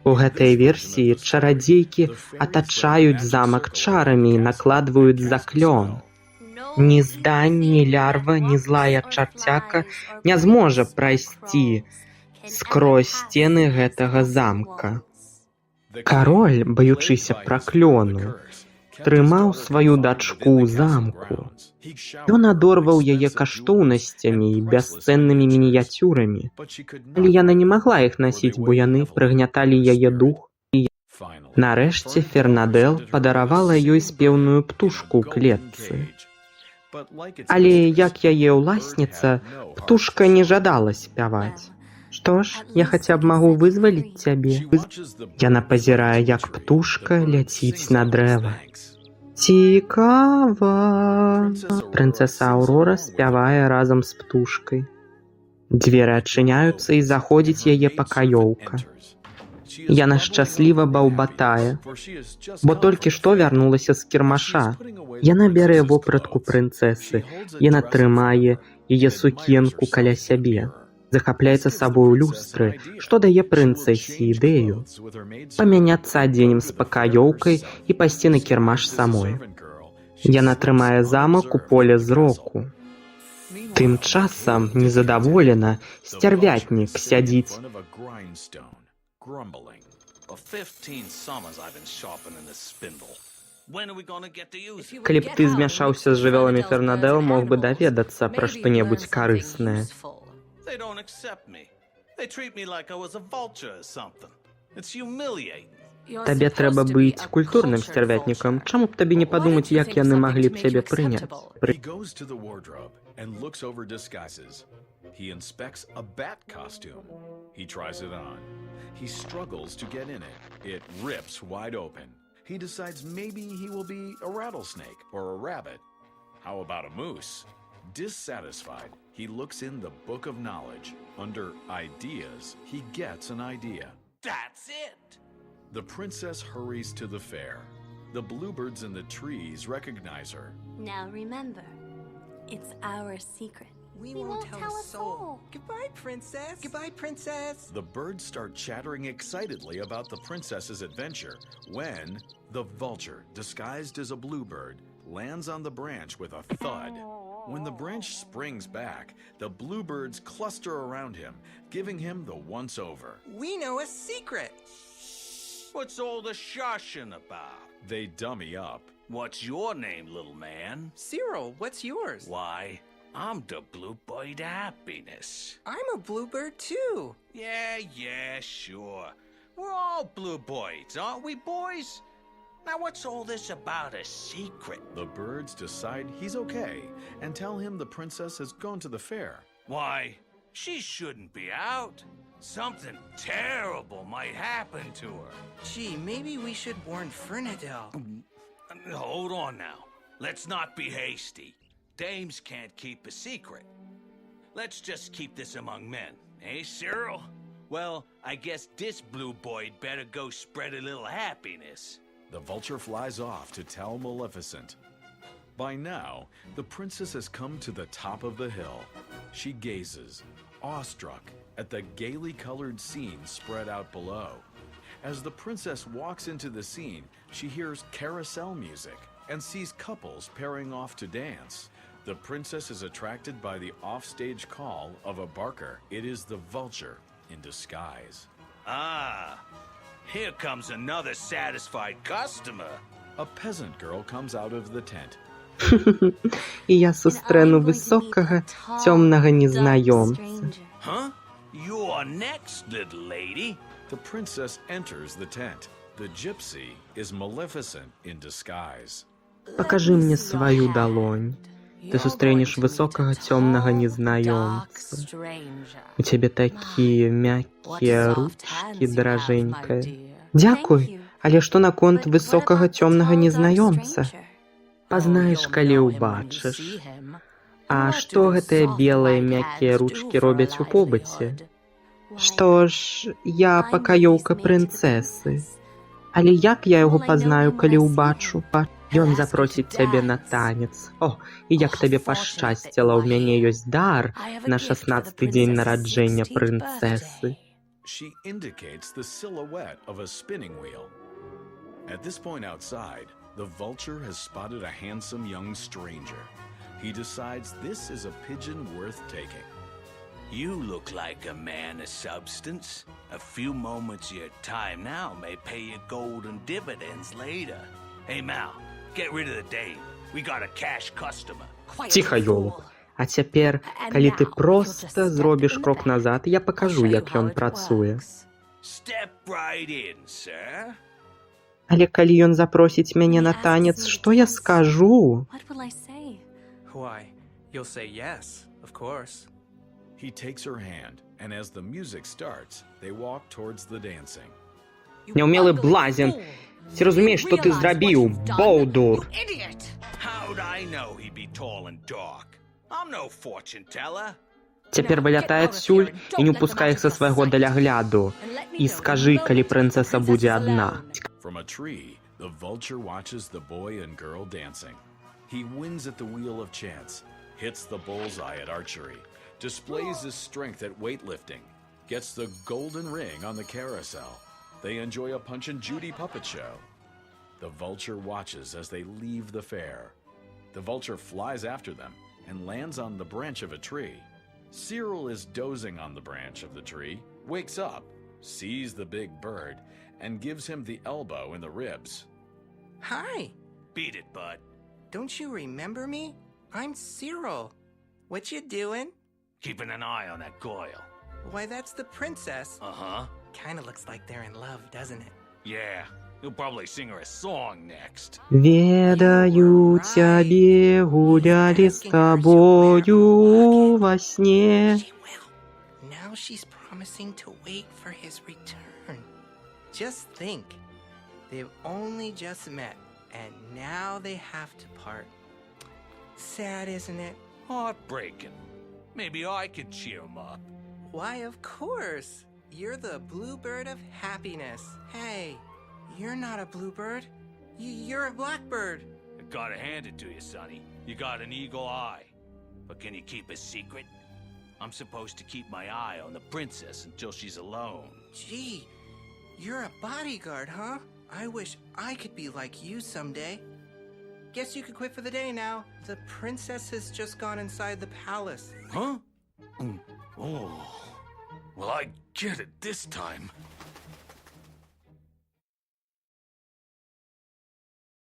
У гэтай версіі чарадзейкі атачаюць замак чарамі і накладваюць заклён. Ні здань, ні лярва, ні злая чарцяка не зможа прайсці скрозь сцены гэтага замка. Кароль, баючыся праклёну, трымаў сваю дачку ў замку. Ён адорваў яе каштоўнасцямі і бясцэннымі мініяцюрамі, але яна не магла іх насіць, бо яны прыгняталі яе дух. Нарэшце Фернадэл падаравала ёй спеўную птушку ў клетцы. Але як яе ўласніца, птушка не жадала спяваць. Што ж, я хаця б магу вызваліць цябе. Яна пазірае, як птушка ляціць на дрэва. Цікава. Прынцэса Аўрора спявае разам з птушкай. Дзверы адчыняюцца і заходзіць яе пакаёўка. Яна шчасліва баўбатае, бо толькі што вярнулася з кірмаша. Яна бярэ вопратку прынцэсы, яна трымае яе сукенку каля сябе. Захапляецца сабою люстры, што дае прынцэсе ідэю памяняцца адзеннем з пакаёўкай і пайсці на кірмаш самой. Яна трымае замак у поле зроку. Тым часам, незадаволена, сцярвятнік сядзіць. Калі б ты змяшаўся з жывёламі Фернадэл, мог бы даведацца пра што-небудзь карыснае. They don't accept me. They treat me like I was a vulture or something. It's humiliating. Табе трэба быць культурным сцярвятнікам. Чаму б табе не падумаць, як яны маглі б цябе прыняць? He goes to the wardrobe and looks over disguises. He inspects a bat costume. He tries it on. He struggles to get in it. It rips wide open. He decides maybe he will be a rattlesnake or a rabbit. How about a moose? Dissatisfied, he looks in the book of knowledge. Under ideas, he gets an idea. That's it! The princess hurries to the fair. The bluebirds in the trees recognize her. Now remember, it's our secret. We won't tell a soul. Goodbye, princess. Goodbye, princess. The birds start chattering excitedly about the princess's adventure when the vulture, disguised as a bluebird, lands on the branch with a thud. When the branch springs back, the bluebirds cluster around him, giving him the once-over. We know a secret. What's all the shushing about? They dummy up. What's your name, little man? Cyril, what's yours? Why, I'm the Bluebird Happiness. I'm a bluebird, too. Yeah, sure. We're all bluebirds, aren't we, boys? Now what's all this about a secret? The birds decide he's okay and tell him the princess has gone to the fair. Why, she shouldn't be out. Something terrible might happen to her. Gee, maybe we should warn Fernadel. Hold on now. Let's not be hasty. Dames can't keep a secret. Let's just keep this among men, eh, Cyril? Well, I guess this blue boy better go spread a little happiness. The vulture flies off to tell Maleficent. By now, the princess has come to the top of the hill. She gazes, awestruck, at the gaily colored scene spread out below. As the princess walks into the scene, she hears carousel music and sees couples pairing off to dance. The princess is attracted by the offstage call of a barker. It is the vulture in disguise. Ah, here comes another satisfied customer. A peasant girl comes out of the tent. І я сустрэну высокага, цёмнага незнаёмца. Huh? You're next, little lady. The princess enters the tent. The gypsy is Maleficent in disguise. Пакажы мне сваю далонь. Ты сустрэнеш высокага, цёмнага незнаёмца. У цябе такія мяккія ручкі, дражэнькая. Дзякуй, але што наконт высокага, цёмнага незнаёмца? Пазнаеш, калі ўбачыш. А што гэтыя белыя мяккія ручкі робяць у побыце? Што ж, я пакаёўка прынцэсы. Але як я яго пазнаю, калі ўбачу? Ён запросіць цябе на танец. О, і як табе пашчасціла, у мяне ёсць дар на 16-й дзень нараджэння прынцэсы. she indicates the silhouette of a spinning wheel. At this point outside, the vulture has spotted a handsome young stranger. He decides this is a pigeon worth taking. You look like a man of substance. A few moments of your time now may pay you golden dividends later. Hey, Mal, get rid of the dame. We got a cash customer. Ціха, ёлух. А цяпер, калі ты проста зробіш крок назад, я пакажу, як ён працуе. Step right in, sir. Але калі ён запросіць мяне на танец, што я скажу? What will I say? Why, you'll say yes, of course. He takes her hand, and as the music starts, they walk towards the dancing. Няўмелы блазен. Ці разумееш, што ты зрабіў, боўдур? How'd I know he'd be tall and dark? I'm no fortune teller. Цяпер вылятае адсюль і не ўпускай іх са свайго далягляду. І скажы, калі прынцэса будзе адна. From a tree, the vulture watches the boy and girl dancing. He wins at the wheel of chance, hits the bullseye at archery, displays his strength at weightlifting, gets the golden ring on the carousel. They enjoy a Punch and Judy puppet show. The vulture watches as they leave the fair. The vulture flies after them and lands on the branch of a tree. Cyril is dozing on the branch of the tree, wakes up, sees the big bird, and gives him the elbow in the ribs. Hi, Beat it, bud. don't you remember me? I'm Cyril. What you doing? Keeping an eye on that Goyle. Why, that's the princess. Uh-huh. Kinda looks like they're in love, doesn't it? Yeah, you'll probably sing her a song next. Ведаю, цябе гулялі з табою во сне. She will. Now she's promising to wait for his return. Just think, they've only just met, and now they have to part. Sad, isn't it? Heartbreaking. Maybe I can cheer him up. Why, of course. You're the bluebird of happiness. Hey, you're not a bluebird. You're a blackbird. I gotta hand it to you, Sonny. You got an eagle eye. But can you keep a secret? I'm supposed to keep my eye on the princess until she's alone. Gee, you're a bodyguard, huh? I wish I could be like you someday. Guess you could quit for the day now. The princess has just gone inside the palace. Huh? Oh. Well, I get it this time.